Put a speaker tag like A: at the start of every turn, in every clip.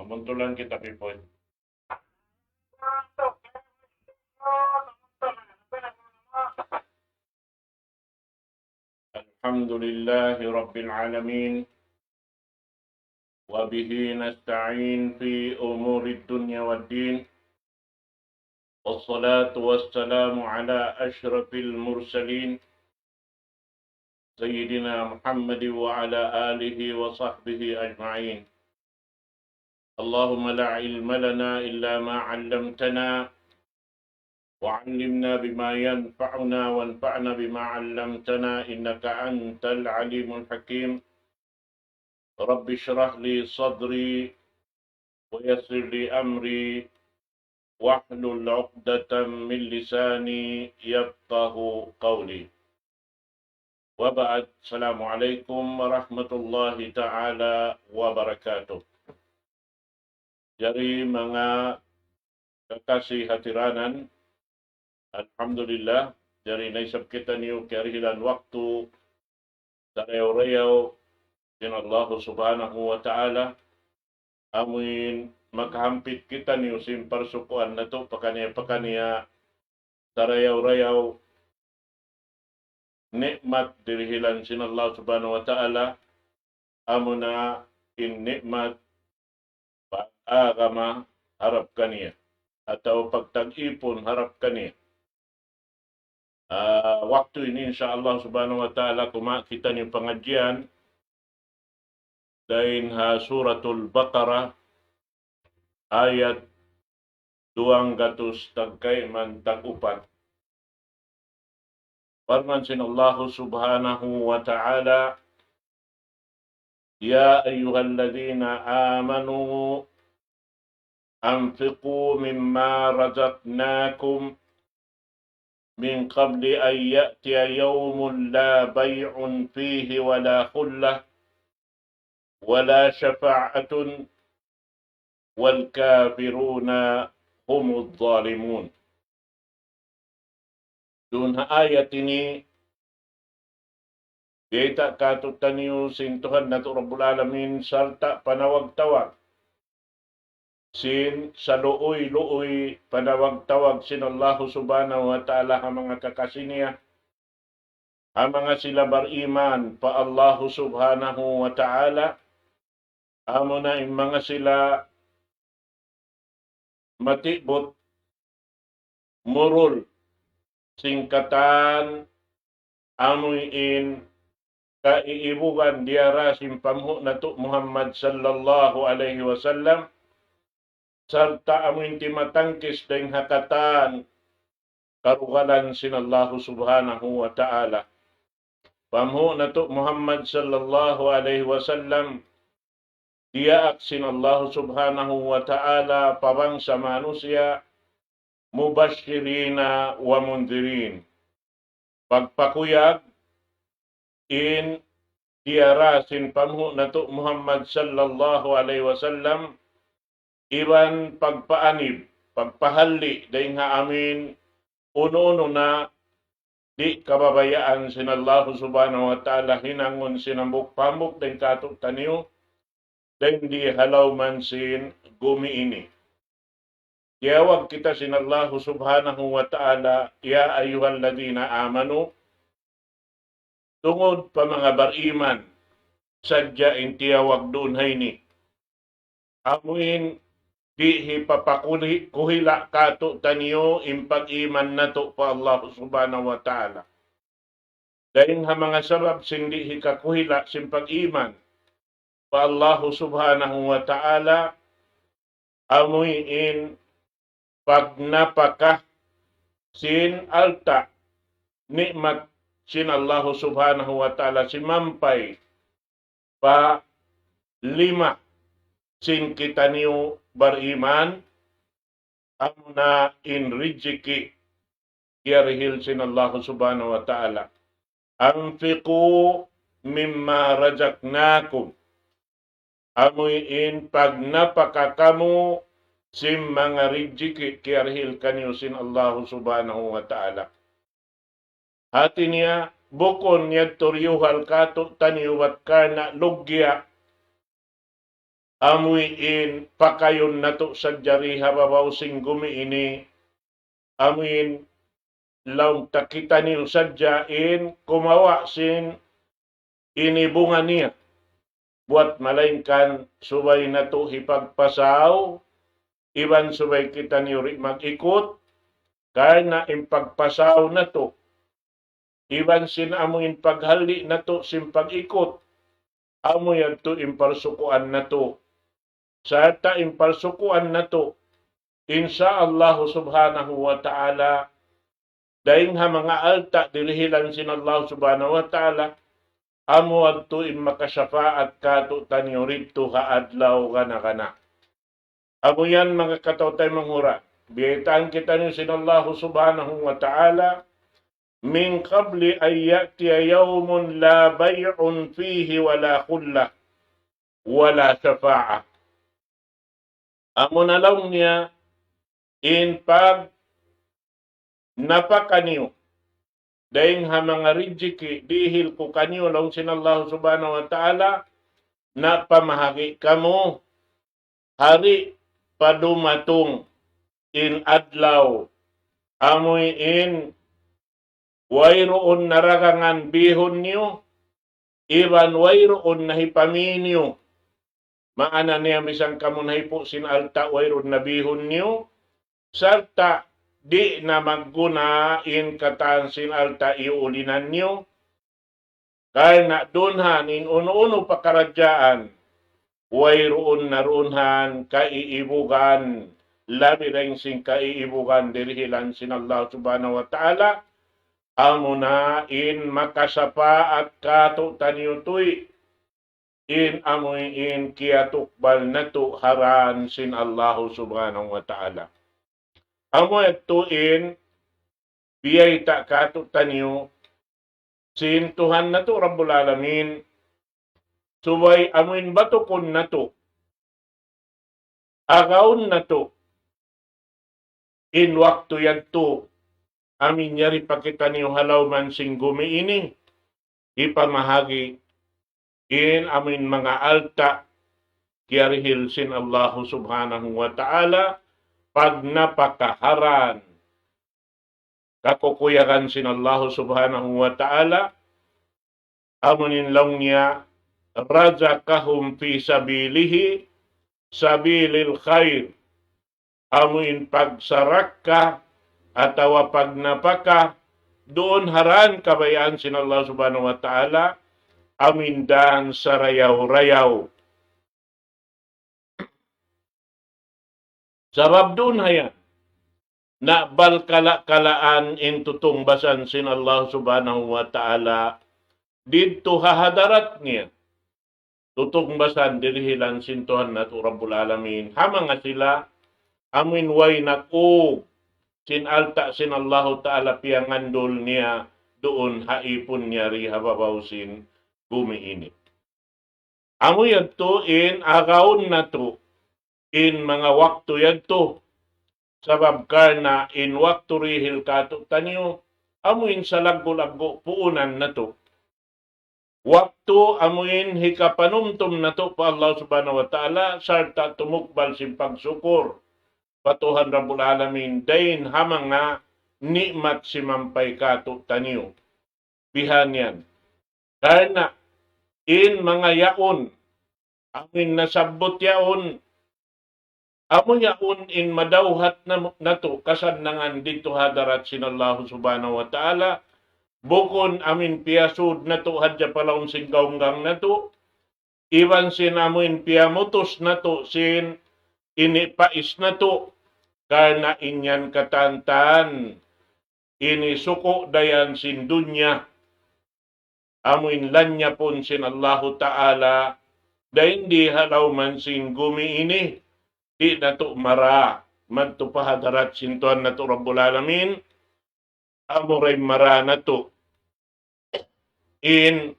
A: Muntulan kita, people. Alhamdulillahi Rabbil Alamin. وبه نستعين في أمور الدنيا والدين والصلاة والسلام على أشرف المرسلين سيدنا محمد وعلى آله وصحبه أجمعين. اللهم لا علم لنا إلا ما علمتنا وعلمنا بما ينفعنا وانفعنا بما علمتنا إنك أنت العليم الحكيم. رب اشرح لي صدري ويسر لي أمري واحلل عقدة من لساني يفقه قولي. وبعد، السلام عليكم ورحمة الله تعالى وبركاته. Jadi mga kakasih hatiranan, alhamdulillah, dari naisap kita niyo karihilan waktu sa rew-rew din Allah subhanahu wa ta'ala amuin makahampit kita niyo simpar sukuan na to pakaniya sa rew-rew nikmat dirihilan sin Allah subhanahu wa ta'ala amuna in nikmat pag-agama harap kaniya atau pagtag-ipon harap kaniya. Waktu ini insyaallah subhanahu wa ta'ala kita ni pengajian dain suratul Baqarah ayat 200 tagkay man tag-upat. Firman sin Allah subhanahu wa ta'ala, Ya ayyuhalladzina amanu anfiqu mimma razaqnakum min qabli an ya'tiya yawmun la bay'un fihi wala khullah wala syafa'atun wal kafiruna humudz zalimun. Dun ayat ini kita katutan niyo sin Tuhan nato Rabbul Alamin sarta panawag-tawag sin sa luoy-luoy panawag-tawag sin Allah subhanahu wa ta'ala ang mga kakasiniya ang mga sila bariman pa Allah subhanahu wa ta'ala amo na yung mga sila matibot murul singkatan amuin kaiibugan diara simpamhu nato Muhammad sallallahu alaihi wasallam sarta amuin timatangkis dahing hakatan karugalan sin Allah subhanahu wa ta'ala. Pamhu nato Muhammad sallallahu alaihi wasallam diaak sin Allah subhanahu wa ta'ala pabang sa manusia mubashirina wa mundirin. Pagpakuyag in diara sin pamhu nato Muhammad sallallahu alaihi wasallam iban pagpaanib, pagpahalli dahil nga amin uno-uno na di kababayaan sin Allah subhanahu wa ta'ala hinangon sinambuk-pambuk dahil katok taniyo dahil di halaw man sin gumiini. Tiyawag kita sin Allah subhanahu wa ta'ala, Ya ayyuhalladhina amanu, tungod pa mga bariman, sadya in tiyawag doon hayni. Amuin di hipapakuli kuhila kato taniyo impag-iman nato pa Allah subhanahu wa ta'ala. Dahil ha mga sabab sindi hikakuhila simpag-iman pa Allah subhanahu wa ta'ala amuin pag napaka sin alta nikmat sin Allah subhanahu wa ta'ala si mampay pa lima sin kita niyo bariman amuna in rijiki yarhil sin Allah subhanahu wa ta'ala anfiqu mimma razaqnakum amuin pag napaka kamu sim mga rijiki yarhil kanyo sin Allah subhanahu wa ta'ala. Hati niya bukon niya turyuhal kato taniyuwat ka na lugya amuin pakayon nato sa jari hababaw sing gumi ini, amuin laung takita niyo sadyain kumawa sin inibungan niya. Buat malainkan subay nato hipagpasaw, iban subay kita niyo mag-ikot, kaya na impagpasaw nato. Iban sin amuin paghali nato sin pag-ikot, amoy adto imparsukuan nato. Sa ta imparsukuan nato, insya Allah subhanahu wa ta'ala, dahil nga mga alta dilihilan sin Allah subhanahu wa ta'ala, amo adto in makasyafaat kato tanyo rito kaadlaw kana. Amo yan mga katawtay manghura. Biyataan kita niyo sin Allah subhanahu wa ta'ala, min qabli ay ya'tiya yawmun la bay'un fihi wala khullah wala syafa'ah. Amo na lang niya in pag napakaniyo dahil ha mga rijiki dihil ko kanyo lang sinallahu subhanahu wa ta'ala na pamahagi kamo hari padumatong in adlaw amoy in wayroon naragangan bihon niyo iban wayroon nahipaminyo maana niya misang kamo nahipo sin alta wayroon na bihon niyo sarta di na maggunain katan sin alta iulinan niyo kaya na dunhan in uno-uno pakaradyaan wayroon narunhan kaiibugan labi rin sing kaiibugan dirihilan sin Allah subhanahu wa ta'ala amo na in makasapa at kato taniyutoy in amoy in kiatukbal nato haran sin Allah subhanahu wa ta'ala. Amo ito in biyay ta kato taniyo sin Tuhan nato Rabbul Alamin subay amoin batukon nato agaon nato in waktu yadto amin yari pakita niyo halaw man sing gumi ini ipamahagi in amin mga alta kiyarihil sin Allah subhanahu wa ta'ala pag napakaharan kakukuyakan sin Allah subhanahu wa ta'ala amunin lang niya razaqahum fi sabilihi sabilil khair amuin pagsarak ka atawa pag napaka doon haran kabayaan sin Allah subhanahu wa ta'ala amindahan sa rayaw-rayaw. Sabab doon hayan na balkala-kalaan in tutungbasan sin Allah subhanahu wa ta'ala dito hahadarat niya tutungbasan dirihilan sin Tuhan nato Rabbul Alamin hamang nga sila amin way nako sin alta sin Allah ta'ala piyangandol niya doon haipon niya ri hababaw sin gumiinit. Amo yadto in agaon na to in mga wakto yadto sabab karna in wakto rihil kato tanyo amuin sa laggo-laggo puunan na to. Wakto amuin hikapanumtum na to pa Allah subhanahu wa ta'ala sarta tumukbal sin pagsukur patuhan Rabbul Alamin dain hamang nga nikmat si mampay kato tanyo. Bihan yan. Karena in mga yaon amin nasabot yaon amo yaon in madawhat na to kasadnangan dito hadarat sin Allah subhanahu wa ta'ala bukon amin piyasud na to hadya palaong sin gaunggang na to iban sin amin piyamutos na to sin inipais na to karna inyan katantan inisuko dayan sin dunya amuin lanya pun sin Allah ta'ala da hindi halaw man sin gumi ini di na to mara magtupahadarat sin Tuhan na to Rabbul Alamin amuray mara na to in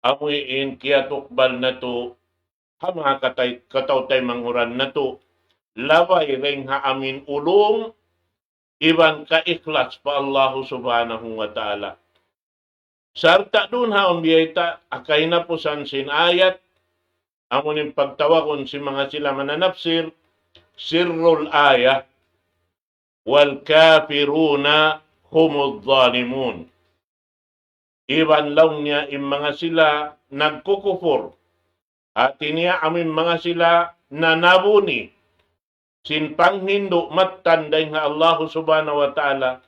A: amoy in kiatukbal na to hama katawtay manghuran na to laway ring ha amin ulong iban ka ikhlas pa Allah subhanahu wa ta'ala. Sarta dun ha umbiyayta akay na po san sin ayat amo ning pagtawagon si mga sila mananapsir, sirrul ayah, wal kafiruna humud zalimun. Iban lang niya im mga sila nagkukufur. At niya amin mga sila nanabuni. Sinpang hindo mattanday nga Allah subhanahu wa ta'ala.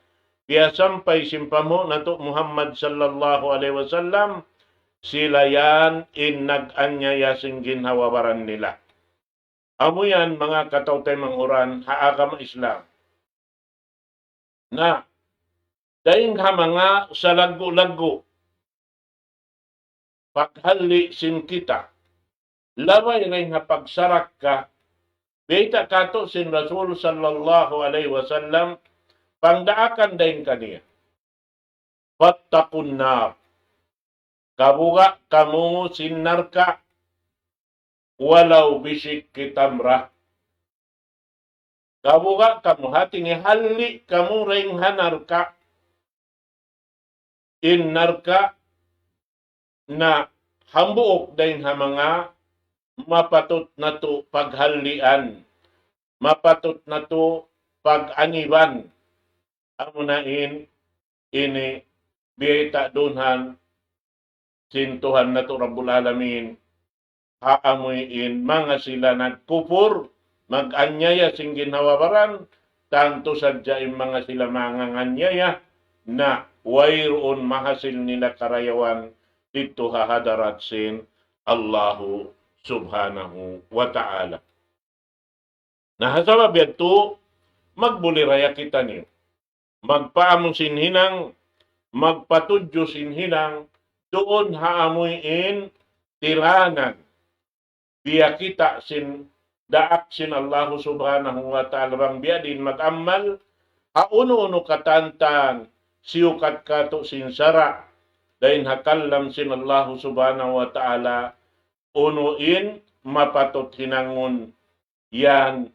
A: Kaya sampay simpamo nato Muhammad sallallahu alaihi wasallam, sila yan in nag-anyaya sing ginhawabaran nila. Amo yan mga katawtay manguran haagam Islam. Na dahil ha mga sa lago-lago paghali sin kita, labay rin nga pagsarak ka, beta kato sin Rasul sallallahu alaihi wasallam, pangdaakan dahin kaniya. Fattakun nar, kabuga kamu sinar ka, walau bisik kitamrah. Kabuga kamu hati ni hali kamu ring hanar ka, innar ka, na hambuok dahin ha mga mapatot na to paghalian, mapatot na to pag-aniban. Amo na ini biyeta dunhan sintuhan na to Rabbul Alamin, haamuin mga sila nagkupur, mag-anyaya sing ginhawabaran, tanto sadya mga sila manganganyaya na wayroon mahasil nila karayawan dito hahadarat sin Allahu subhanahu wa ta'ala. Nahasabab yato, magbuliraya kita niyo. Magpaamong sinhinang, magpatudyo sinhinang, doon haamuin tiranan. Biya kita sin daak sin Allah subhanahu wa ta'ala bang biya din mag-amal, hauno-uno katantan, siyukat kato sin sara, dahin hakallam sin Allah subhanahu wa ta'ala, unuin mapatot hinangon yan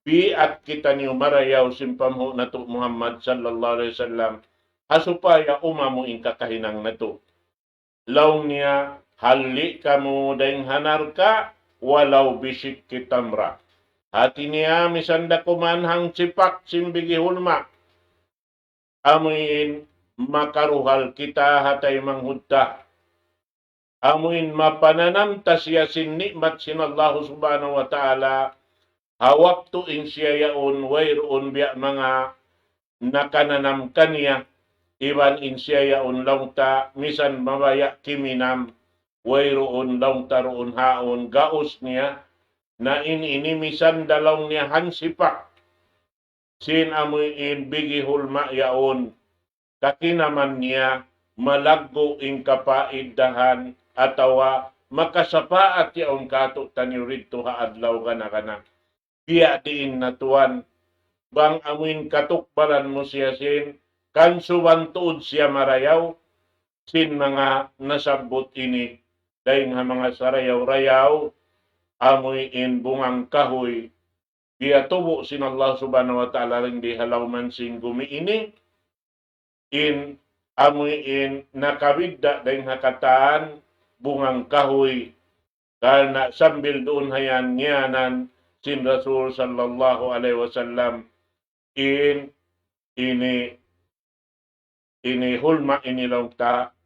A: biat kita niyo marayaw simpamho na to Muhammad sallallahu alaihi wasallam hasupaya umamuin kakahinang na to. Law niya hali kamu dahin hanar ka walau bisik kitamra. Hati niya misanda kumanhang sipak simbigi hulma. Amuin makaruhal kita hatay manghudta. Amuin mapananam tasya sin nikmat sin Allah subhanahu wa ta'ala, hawak to in siya yaon wayroon biya mga nakananam kaniya, iban in siya yaon lang ta, misan mabaya kiminam, wayroon lang ta roon haon, gaos niya, na ini misan dalaw niya hansipak, sin amuin bigi hulma yaon, kakinaman niya, malaggo ing kapaidahan, atawa makasapaat yaong kato tanirid to haadlaw kana. Biya diin natuan, bang amuin katukbaran mo siya sin, kansuban tuod siya marayaw, sin mga nasabot ini, dahil nga mga sarayaw-rayaw, amuin bungang kahoy, biya tubo sin Allah subhanahu wa ta'ala rin di halawman sin gumiini, in amuin nakabigda dahil hakataan bungang kahoy karena sambil doon hayan ngiyanan sin Rasul sallallahu alaihi wasallam ini hulma inilong ta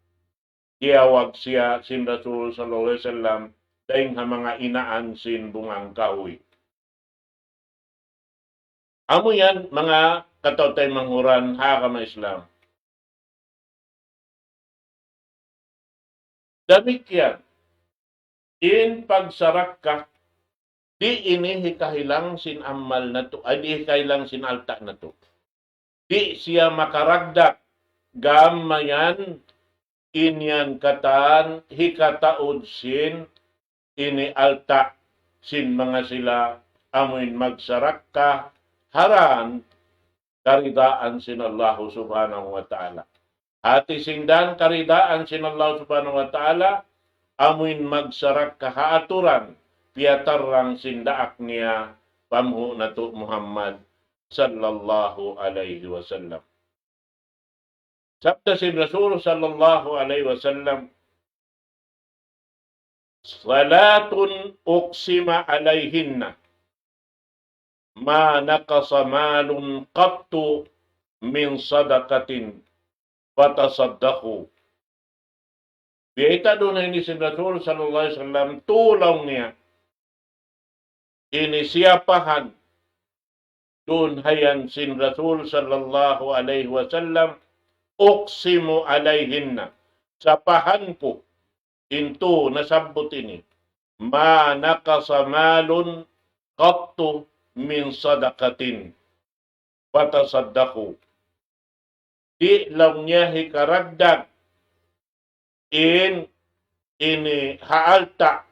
A: kiyawag siya sin Rasul sallallahu alaihi wasallam dahil nga mga inaan sin bungang kahoy. Amo yan mga katawtay manghuran hakama Islam. Demikian, in pagsarak ka, di ini hikahilang sin amal na to, ay di hikahilang sin alta na to. Di siya makaragdak, gamayan, inyan katan, hikataod sin, ini alta, sin mga sila, amuin magsarak ka, haran, karidaan sin Allah subhanahu wa ta'ala. Hati singdan karidaan sin Allah subhanahu wa ta'ala, amuin magsarak kahaaturan, piatarang sindaak niya, pamhu na to Muhammad sallallahu alaihi wasallam. Sabda sin Rasul sallallahu alaihi wasallam, Salatun uqsima alayhinna ma naqasa malun qattu min sadaqatin fatasaddaqu. Biyaita doon ini si Rasul sallallahu alaihi wasallam tulong niya ini siapahan doon hayan sin Rasul sallallahu alaihi wasallam uqsimu alayhinna sapahan ko into nasabot ini ma naqasa malun qattu min sadaqatin fatasaddaqu. Di lang niya hikaragdag ini haalta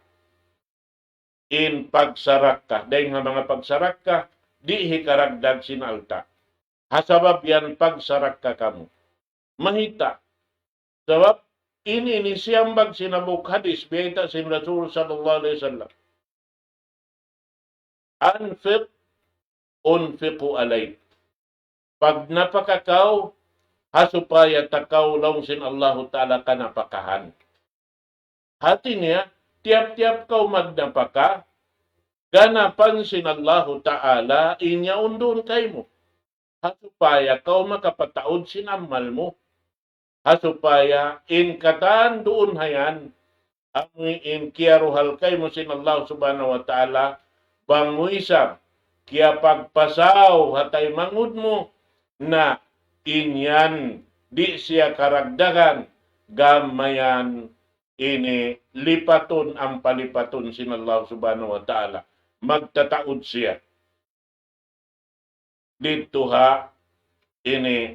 A: in pagsarakka. Dahil nga mga pagsarakka, di hikaragdag sinalta. Hasabab yan pagsarakka kamo. Mahita. Sabab ini ni siyambag sinabuk hadis biyata sin Rasul sallallahu alaihi wasallam. Anfiq unfiqu alayk. Pag napakakaw, hasupaya takaw lang sin Allahu Ta'ala ka napakahan. Hati niya, tiap-tiap kau magnapaka, ganapan sin Allahu Ta'ala, inya undun kay mo. Hasupaya kau makapataod sin amal mo. Hasupaya in katan doon hayan, amoy in kiaruhal kay mo sin Allah Subhanahu Wa Ta'ala, banguisam, kaya pagpasaw, hatay mangud mo, na inyan di siya karagdagan gamayan ini lipaton ang palipaton sin Allah Subhanahu Wa Ta'ala. Magtataod siya. Dito ha ini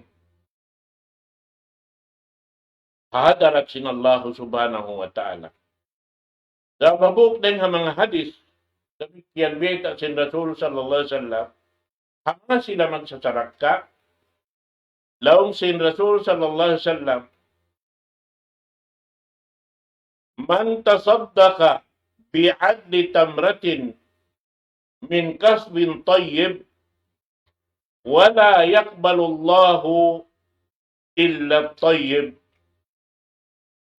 A: hadarat sin Allah Subhanahu Wa Ta'ala. Sa mabuk din mga hadis sabi kiyan beta sin Rasul sallallahu alaihi wasallam hanga sila magsasarakka laong sin Rasul sallallahu alaihi wasallam man tasaddaqa bi'adli tamratin min kasbin tayyib wala yaqbalu Allahu illa tayyib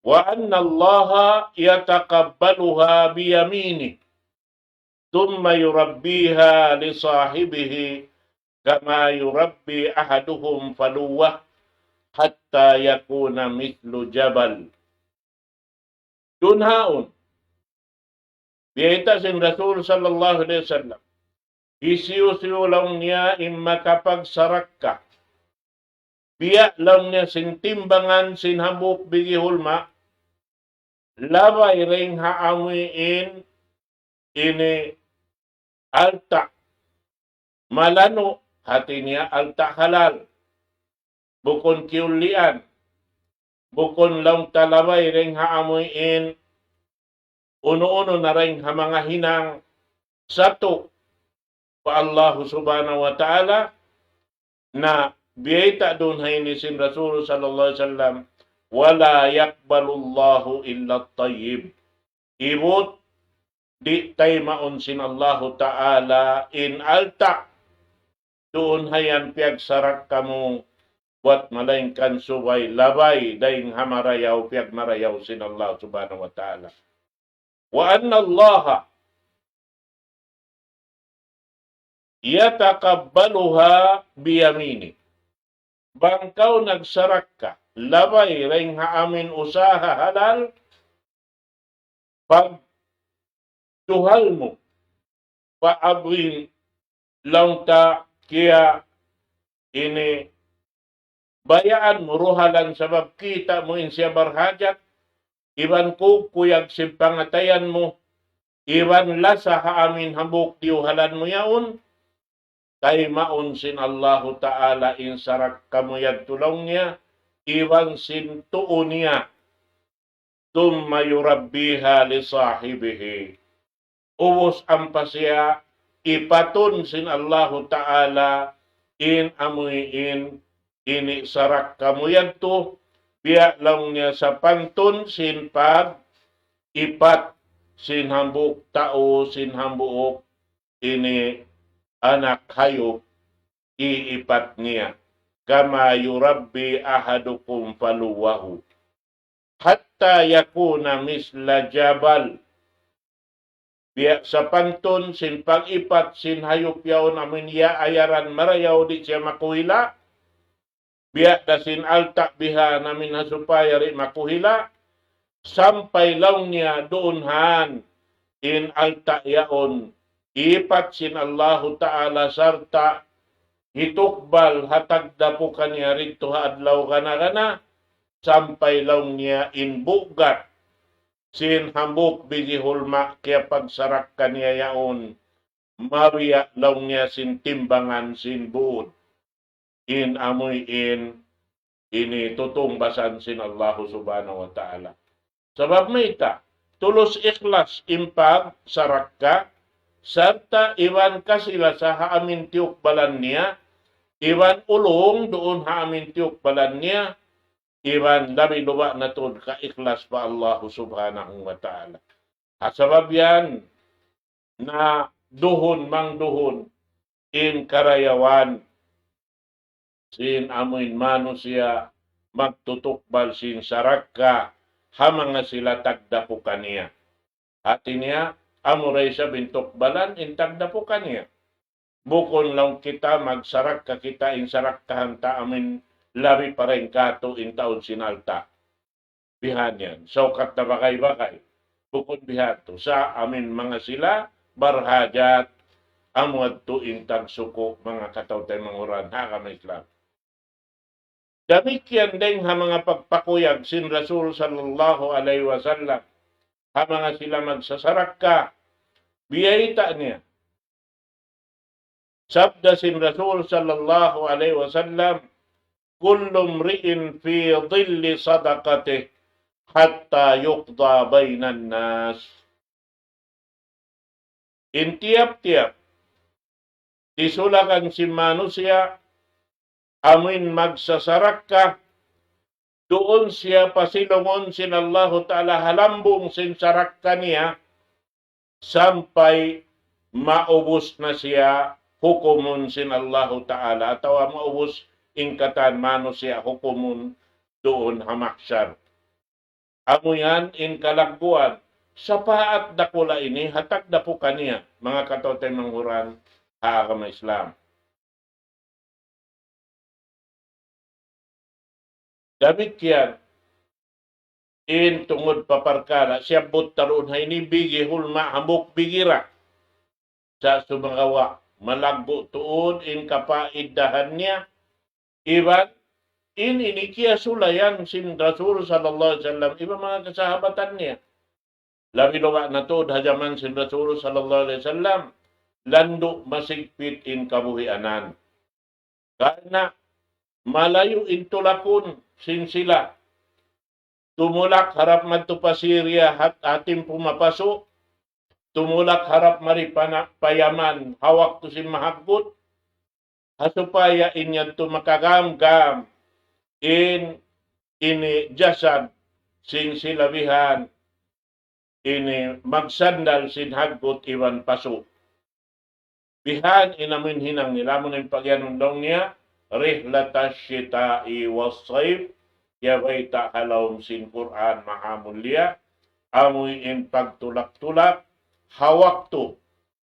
A: wa anna Allaha yataqabbaluha biyaminihi thumma yurabbiha li sahibihi kama yurabbi ahaduhum faluwah hatta yakuna mithlu jabal. Dunhaon, biyata sin Rasul sallallahu alaihi wasallam, isiyo-siyo lang niya in makapagsarak ka. Biya lang niya sin timbangan sin hambuk bigi hulma, labay ring haamuin ini alta, malano, hati niya alta halal. Bukon kiulian. Bukon lang talabay ring haamuin. Uno-uno na ring mga hinang sato pa Allah Subhanahu Wa Ta'ala na biyayta doon hayni sin Rasul sallallahu alaihi wasallam wala yakbalullahu illa tayyib. Ibut di tay maun sin Allah Ta'ala in alta doon hayan piag sarak kamu buat malaingkan subay labay daing hamarayaw piag marayaw sin Allah Subhanahu Wa Ta'ala. Wa anna Allah yataqabbaluha biyamini. Bangkaw nagsarak ka, labay ring haamin usaha halal, pag tuhal mo, paabrin lang ta kaya ini bayaan mo ruhalan sabab kita mo in siya barhajat, iban ko kuyag simpangatayan mo, iban lasa haamin hambuk diuhalan mo yaon, kay maun sin Allahu Ta'ala in sarak kamuyag tulong niya, iwan sin tuon niya, thumma yurabbiha li sahibihi. Uwos ang pasya, ipaton sin Allahu Ta'ala, in amuin, ini sarak kamuyag to, biya lang niya sa pantun sin pag, ipat sin hambuk tao, sin hambuk, ini anak hayop, iipat niya. Kama yurabbi ahadukum faluwahu. Hatta yakuna misla jabal. Biya sa pantun, sin pag-ipat, sin hayop yaon amin ya ayaran marayaw di siya makuhila. Biya da sin alta biha namin hasupaya ri makuhila. Sampay law niya doonhan in alta yaon. Ipat sin Allahu Ta'ala sarta hitukbal hatag dapo kaniya rito adlaw kana sampay law niya in bugat sin hambuk bigi hulma kaya pagsarak kaniya yaon maria law niya sin timbangan sin buod in amoy ini tutumbasan sin Allahu Subhanahu wa Ta'ala. Sabab may ita, tulos ikhlas impag sarak ka, sarta iwan ka sila sa haamin tiyuk balan niya, iwan ulong doon haamin tiyuk balan niya, iwan labi luwa na tuod ka ikhlas pa Allahu Subhanahu wa Ta'ala. At sabab yan na duhon mang duhon in karayawan sin amoy manusia magtutukbal sin sarak ka hamang nga sila tagdapo kaniya. Hati niya, amuray sa bintukbalan, intagdapo kaniya. Bukon lang kita magsarak ka kita in sarak kahanta amin labi pa rin kato in taon sinalta. Bihan yan. So kat na bakay-bakay. Bukon bihan to. Sa amin mga sila, barhajat, amuad to intag suko mga katawtay manguran. Hakam Islam. Damikian din ha mga pagpakuyag sin Rasul sallallahu alaihi wasallam. Ha mga sila magsasarak ka. Biyayita niya. Sabda sin Rasul sallallahu alaihi wasallam, kullum ri'in fi dhilli sadaqatih hatta yuqda bainan nas. In tiap-tiap, disulakan si manusia, amin magsasarak ka, doon siya pasilungon sin Allahu Ta'ala halambong sin sarak ka niya, sampai maubos na siya hukumun sin Allahu Ta'ala, atau maubos ingkatan manusia hukumun doon hamaksyar. Amo yan in kalagbuan, sa paat dakula ini, hatak dapo kaniya, mga katotay manghuran, haagam Islam. Damit yan, in tungod paparkala, siya butaroon ha inibigi hulma hambuk bigira sa sumagawa. Malagbo tuon in kapaidahan niya. Iban, in inikiya sulayan sin Rasul sallallahu alaihi wasallam, iba mga kasahabatan niya. Labi luwa na to, hajaman sin Rasul sallallahu alaihi wasallam, lando masigpit in kabuhianan. Karena malayo intulakon sin sila. Tumulak harap madto pa Syria at ating pumapaso. Tumulak harap maripana payaman hawak to sin mahagpot. Hasupaya inyan to makagamgam in ini jasad sin silabihan ini magsandal sin hagpot iwan paso. Bihan inamin hinang nila mo ng pagyanundong niya rihlatash shita'i was-sayf yabaita halawm sin Quran mahamulya amoy in pagtulak-tulak hawak to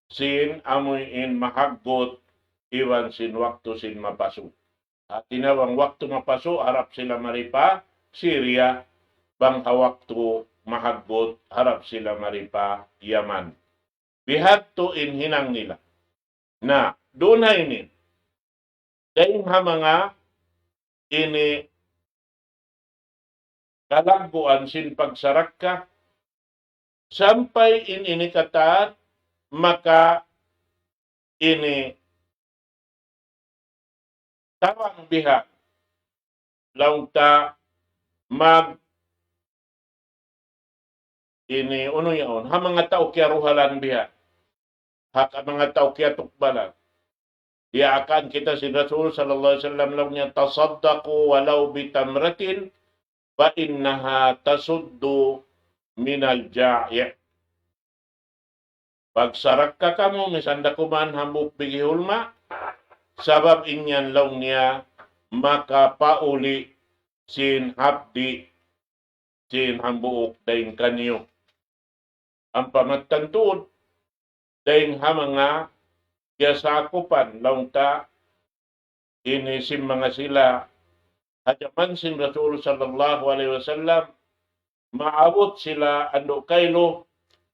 A: sin amoy in mahaggot iwan sin waktu sin mapaso. At tinawang waktu mapaso harap sila maripa Syria bang hawak to mahaggot harap sila maripa Yaman. Bihat to in hinang nila na doon na ini dahil ha mga ini kalagbuan sin pagsarak ka, sampay in ini katat, maka ini tawang biha, laung ta mag ini uno yaon, ha mga tao kya ruhalan biha, ha mga tao kya tukbalan. Ya akan kita si Rasul sallallahu alaihi wasallam lang niya tasaddaqu walau bitamratin fa innaha tasuddu minal ja'i'. Pagsarak ka kamo misanda kuman hambuk bigi hulma sabab inyan lang niya makapauli sin hapdi sin hambuok dain kanyo. Ang pamatantun Dahil mga yasakupan launta inisim mga sila hajaman sin Rasul sallallahu alaihi wasallam maabot sila ando kaylo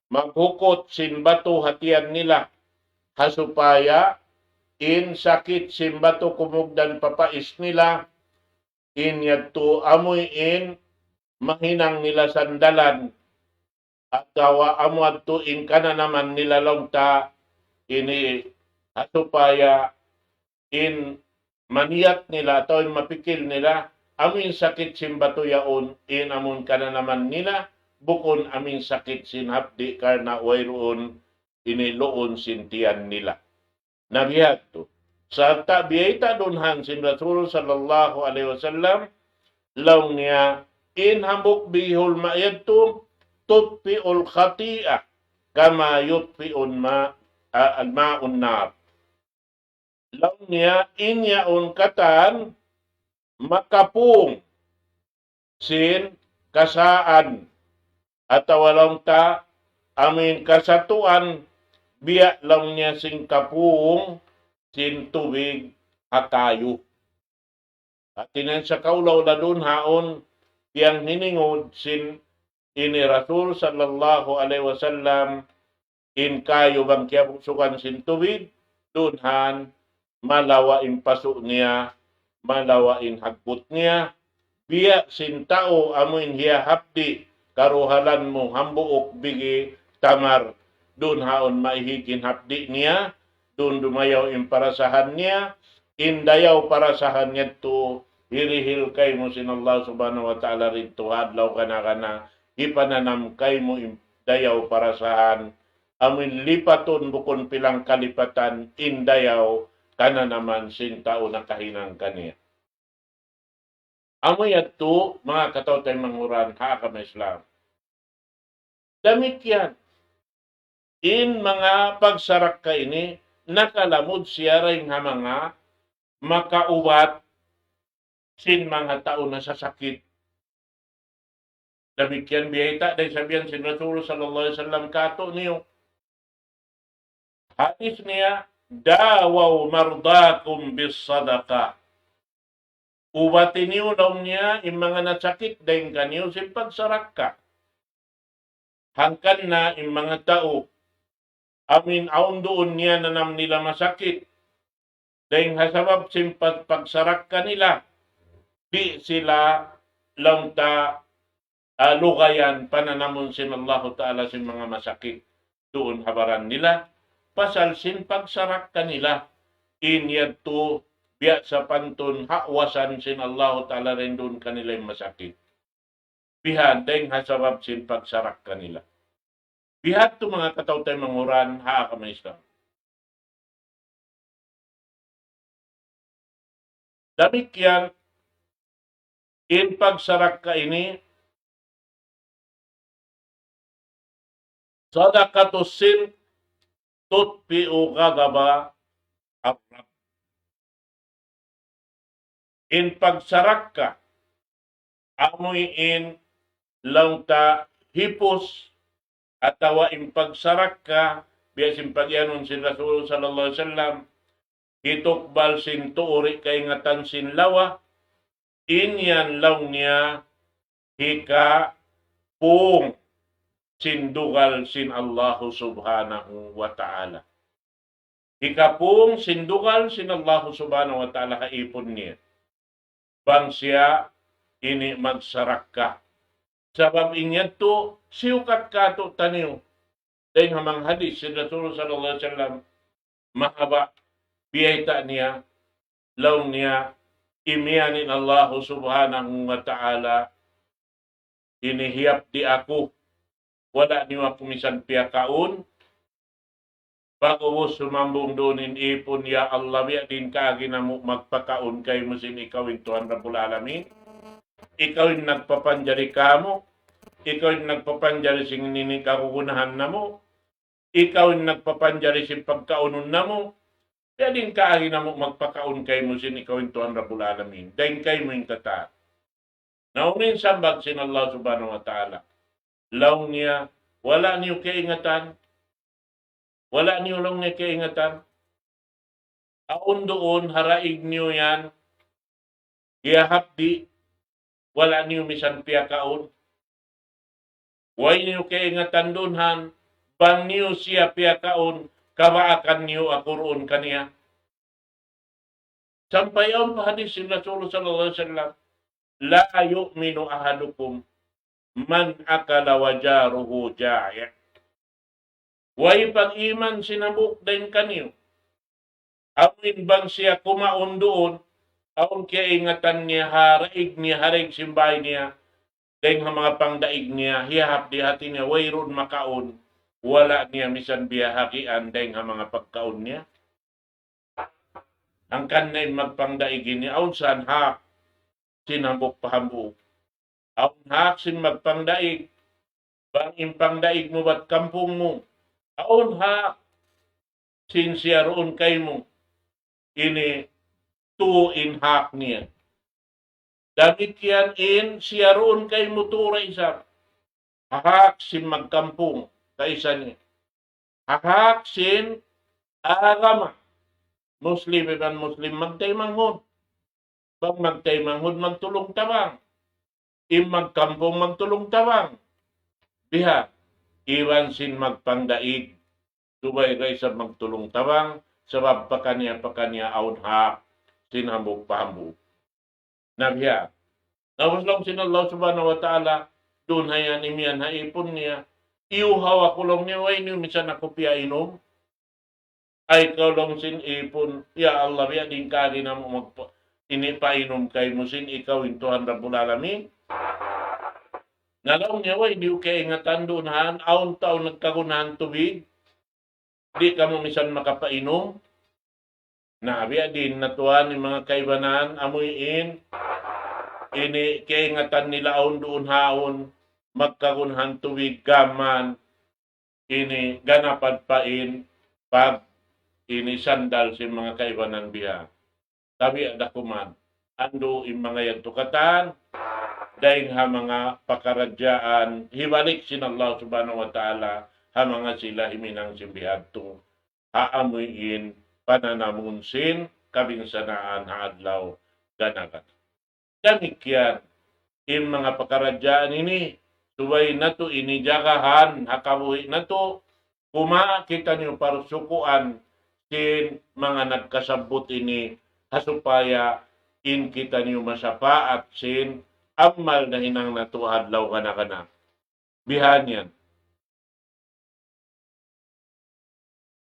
A: maghukot sin bato hatian nila hasupaya in sakit sin bato kumugdan papais nila in yadto amoy in mahinang nila sandalan at dawa amo adto in kana naman nila launta ini hasupaya in maniyat nila atau mapikil nila amin sakit simbato yaon in amon kana naman nila bukon amin sakit sinhapdi karna wayroon iniloon sintian nila. Nabihag to. Sarta biyayta dunhan sin Rasul sallallahu alaihi wasallam law niya in hambuk bihul ma'yadtum tutfi'ul khati'ah kama yutfi'un al-ma'un nar. Law niya inyaon katan makapung sin kasaan atau walang ta amin kasatuan biya lang niya sing kapung sin tubig akayo. At tinan sa kaulaw na dun haon yang hiningod sin ini Rasul sallallahu alaihi wasallam in kayo bang kiyabusukan sin tubig dunhan malawain paso niya, malawain hagbot niya, biya sin tao amoin hiya hapdi, karuhalan mo hambuok bigi tamar, dun haon maihikin hapdi niya, dun dumayaw in parasahan niya, indayaw parasahan niya to, hirihil kay mo sin Allah subhanahu wa ta'ala rito, hadlaw kana ipananam kay mo dayaw parasahan, amin lipaton bukon pilang kalipatan, indayaw, kana naman sin tao na kahinang kaniya. Amoy ato, mga katawtay manguran, haakam Islam. Damit yan. In mga pagsarak ka ini, nakalamod siya rin nga mga makaubat sin mga tao na sasakit. Damit yan biyayta, dahil sabihan sin Rasul sallallahu alaihi wasallam kato niyo. Hadis niya, dawaw mardakum bis sadaqah. Ubatin niyo daw niya yung mga nasakit dahil kanyo sin pagsarak ka. Hangkan na yung mga tao, amin aun doon niya nanam nila masakit. Dahil hasabab sin pagsarak ka nila, di sila launta lugayan pananamon sin Allah Ta'ala sin mga masakit. Doon habaran nila, pasal sin pagsarak kanila inyad to biya sa pantun hakwasan sin Allah Ta'ala rin doon kanila yung masakit. Bihan dahil hasabab sin pagsarak kanila. Bihat to mga katawtay manguran haakam Islam. Damit yan in pagsarak ka ini sadaqatus sin tutfi'u ghadaba ar-rabb. In pagsarak ka, amoy in launta hipos atawa in pagsarak ka, biyasin pagyanon sin Rasul sallallahu alaihi wasallam, hitukbal sin tuuri kaingatan sin lawa, inyan law niya hika pung sindugal sin Allah subhanahu wa ta'ala. Ikapung sindugal sin Allah subhanahu wa ta'ala kaipon niya. Bang siya ini magsarak ka. Sabab inya to siukat ka to taniyo. Dahil hamang hadis si Rasul sallallahu alaihi wasallam mahaba biyayta niya law niya imiyanin Allah subhanahu wa ta'ala inihiyap di ako wala niwa pumisan piyakaon bago mo sumambong doonin ipon ya Allah biya din kaagi na mo magpakaon kay mo sin ikawin Tuhan Rabbul Alamin. Ikaw yung nagpapanjari ka mo. Ikaw yung nagpapanjari sing nini kakukunahan na mo. Ikaw yung nagpapanjari sing pagkaunon na mo. Biya din kaagi na mo magpakaon kay mo sin ikawin Tuhan Rabbul Alamin. Dahil kay mo yung kata. Naunin sambag sin Allah subhanahu wa ta'ala. Law niya, wala niyo kaingatan, Wala niyo lang niya kaingatan. Aon doon, haraig niyo yan, giyahapdi, wala niyo misan piya kaon. Way niyo kaingatan doon han, bang niyo siya piya kaon, kawaakan niyo ako roon kaniya. Sampay ang hadis si Rasulullah sallallahu alaihi wasallam, la yu'minu ahadukum man akala wajaruhu ja'i'. Way pag-iman sinabuk din kaniyo. Amin bang siya kumaon doon, aon kaya ingatan niya, harig simbay niya, dahil mga pangdaig niya, hihap di hati niya, wayron makaon, wala niya misan biyahakian dahil mga pagkaon niya. Ang kanay magpangdaigin niya, aon saan hak, sinambok pahambu. Aon hak sin magpangdaig, bang impangdaig mo ba't kampung mo, aon hak, sin siya roon kay mo, ini tu in hak niya. Damit yan in siya roon kay mutura isa. Hahak sin magkampung kaisa niya. Hahak sin agama. Muslim iban Muslim magtay manghod. Pag magtay manghod magtulong tabang. Magkampung magtulong tabang. Diha, iwan sin magpangdaig. Subay kaisa magtulong tabang. Sabab pa kanya aun hak. Sinhambog pahambog. Nabiya. Tapos lang sin Allah subhanahu wa ta'ala, doon hayan imiyan haipon niya, iuhaw ako lang niya, way niyo misan ako piya inom, ay ikaw lang sin ipon, ya Allah, ya din kagi na mo inipainom kay mo sin, ikaw intuhan Rabbul Alamin. Nalaw niya, way niyo kaya ingatan doon han, aun taon nagkagunahan tubig, di ka mo misan makapainom, nabiya din natuan ng mga kaibanan, amuyin, ini kaingatan nila aon doon haon, magkagunhan tuwig gaman, ini ganapad pain, pag ini sandal si mga kaibanan biya. Sabi ada kuman, ando in mga yantukatan, dahil ha mga pakaradyaan, hibalik sin Allah subhanahu wa ta'ala, ha mga sila himinang simbihad to, haamuyin, pananamunsin, kabinsanaan haadlaw, ganagan. Demikian, in mga pakaradyaan ini, suway na to, inijagahan, hakabuhi na to, kumakita niyo parsukuan, sin mga nagkasabot ini, hasupaya, in kita niyo masapa at sin, amal na hinang natuhad law kana. Bihan yan.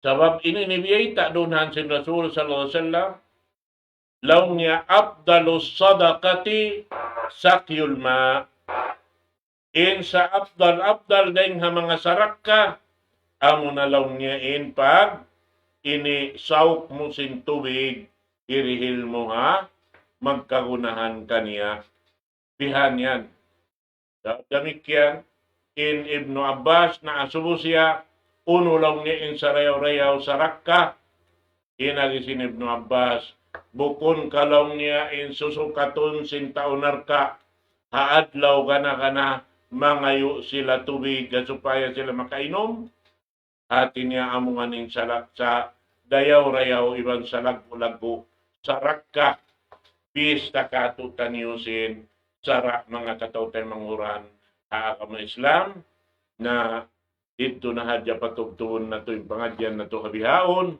A: Sabab ini nibiyay doon sin Rasul sallallahu alaihi wasallam, law niya afdalus sadaqati sakyul ma. In sa afdal dahil ha mga sarakka, amo na law niya in pag ini sauk mo sin tubig, irihil mo ha, magkagunahan kaniya. Bihan yan. Demikian, in Ibnu Abbas na asubo siya, uno lang niya in sa rayaw-rayaw sarakka, inagisin Ibnu Abbas, bukon kalong niya in susukaton sin taunarka, haadlaw kana mangayo sila tubig supaya sila makainom. Hati niya amungan in salak sa dayaw-rayaw ibang salag-ulago sarakka, pista katutan yusin sarak mga katawtay manguran haakam Islam na dito na hadya patugtuon na to yung pangadyan na to habihaon.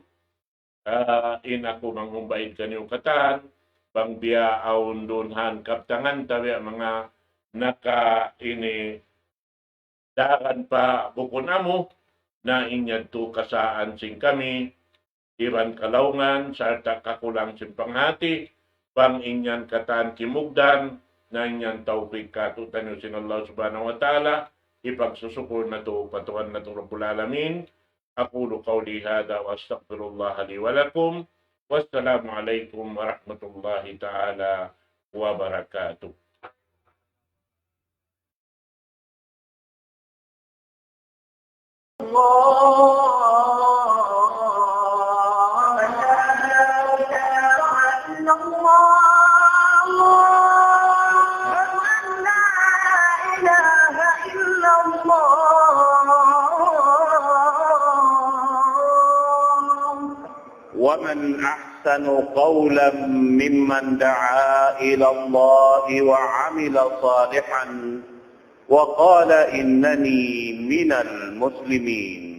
A: In ako mangumbaid kaniyong katan, bang biya aun dunhan kaptangan tabi mga naka ini dagan pa bukon amo na inyad to kasaan sing kami, iban kalaungan, sarta kakulang sing panghati, bang inyan katan kimugdan, na inyan tawfik katutan sin Allah subhanahu wa ta'ala, ipagsusukor na to, patuan na to Rabbul Alamin. أقول قولي هذا وأستغفر الله لي ولكم والسلام عليكم ورحمة الله تعالى وبركاته.
B: ومن أحسن قولا ممن دعا إلى الله وعمل صالحا وقال إنني من المسلمين.